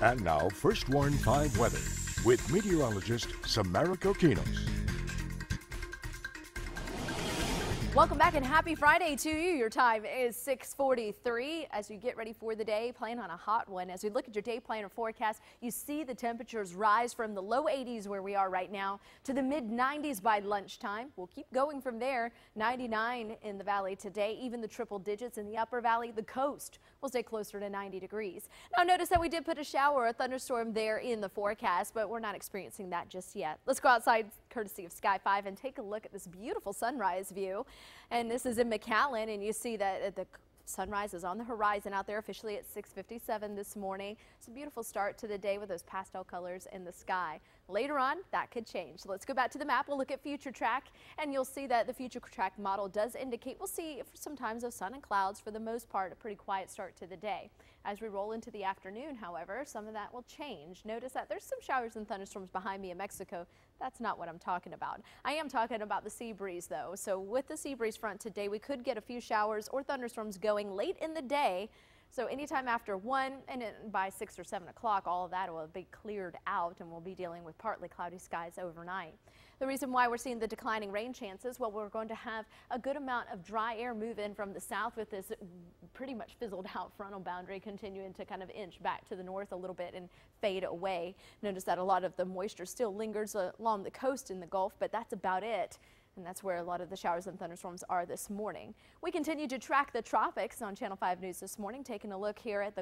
And now, First Warn 5 weather with meteorologist Samara Kokinos. Welcome back and happy Friday to you. Your time is 6:43 as you get ready for the day. Plan on a hot one. As we look at your day planner forecast, you see the temperatures rise from the low 80s where we are right now to the mid 90s by lunchtime. We'll keep going from there. 99 in the valley today, even the triple digits in the upper valley. The coast will stay closer to 90 degrees. Now notice that we did put a shower, a thunderstorm there in the forecast, but we're not experiencing that just yet. Let's go outside courtesy of Sky 5 and take a look at this beautiful sunrise view. And this is in McAllen, and you see that the sunrise is on the horizon out there officially at 6:57 this morning. It's a beautiful start to the day with those pastel colors in the sky. Later on, that could change. Let's go back to the map. We'll look at Future Track, and you'll see that the Future Track model does indicate we'll see some times of sun and clouds. For the most part, a pretty quiet start to the day. As we roll into the afternoon, however, some of that will change. Notice that there's some showers and thunderstorms behind me in Mexico. That's not what I'm talking about. I am talking about the sea breeze, though. So with the sea breeze front today, we could get a few showers or thunderstorms going late in the day. So anytime after 1 and by 6 or 7 o'clock, all of that will be cleared out and we'll be dealing with partly cloudy skies overnight. The reason why we're seeing the declining rain chances, well, we're going to have a good amount of dry air move in from the south with this pretty much fizzled out frontal boundary continuing to kind of inch back to the north a little bit and fade away. Notice that a lot of the moisture still lingers along the coast in the Gulf, but that's about it. And that's where a lot of the showers and thunderstorms are this morning. We continue to track the tropics on Channel 5 News this morning, taking a look here at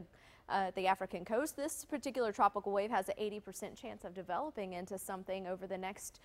the African coast. This particular tropical wave has an 80% chance of developing into something over the next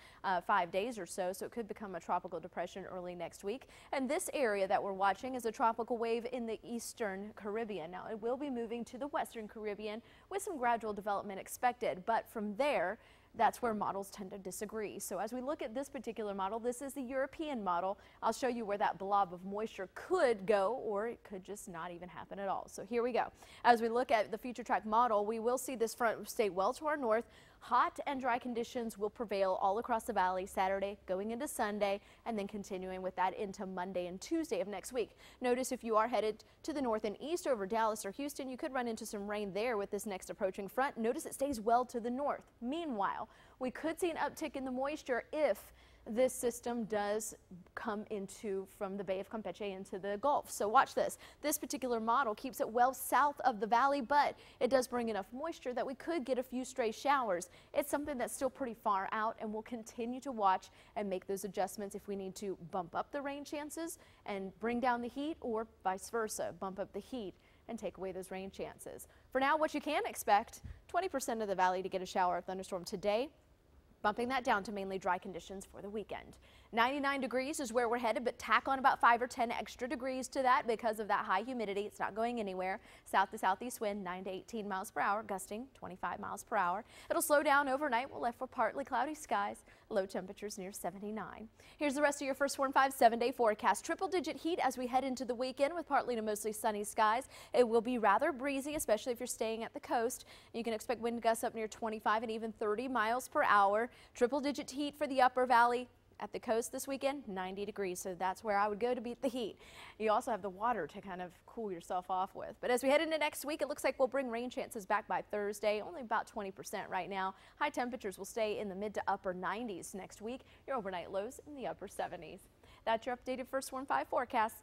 5 days or so, so it could become a tropical depression early next week. And this area that we're watching is a tropical wave in the eastern Caribbean. Now, it will be moving to the western Caribbean with some gradual development expected, but from there, that's where models tend to disagree. So as we look at this particular model, this is the European model. I'll show you where that blob of moisture could go, or it could just not even happen at all. So here we go. As we look at the Future Track model, we will see this front stay well to our north. Hot and dry conditions will prevail all across the valley Saturday going into Sunday, and then continuing with that into Monday and Tuesday of next week. Notice if you are headed to the north and east over Dallas or Houston, you could run into some rain there with this next approaching front. Notice it stays well to the north. Meanwhile, we could see an uptick in the moisture if this system does come into from the Bay of Campeche into the Gulf. So watch this. This particular model keeps it well south of the valley, but it does bring enough moisture that we could get a few stray showers. It's something that's still pretty far out, and we'll continue to watch and make those adjustments if we need to bump up the rain chances and bring down the heat, or vice versa, bump up the heat and take away those rain chances. For now, what you can expect, 20% of the valley to get a shower or thunderstorm today, bumping that down to mainly dry conditions for the weekend. 99 degrees is where we're headed, but tack on about 5 or 10 extra degrees to that because of that high humidity. It's not going anywhere. South to southeast wind 9 to 18 miles per hour, gusting 25 miles per hour. It'll slow down overnight. We're left with partly cloudy skies, low temperatures near 79. Here's the rest of your First Warn 5 7-day forecast. Triple-digit heat as we head into the weekend with partly to mostly sunny skies. It will be rather breezy, especially if you're staying at the coast. You can expect wind gusts up near 25 and even 30 miles per hour. Triple-digit heat for the upper valley. At the coast this weekend, 90 degrees, so that's where I would go to beat the heat. You also have the water to kind of cool yourself off with. But as we head into next week, it looks like we'll bring rain chances back by Thursday, only about 20% right now. High temperatures will stay in the mid to upper 90s next week. Your overnight lows in the upper 70s. That's your updated First Warn 5 forecast.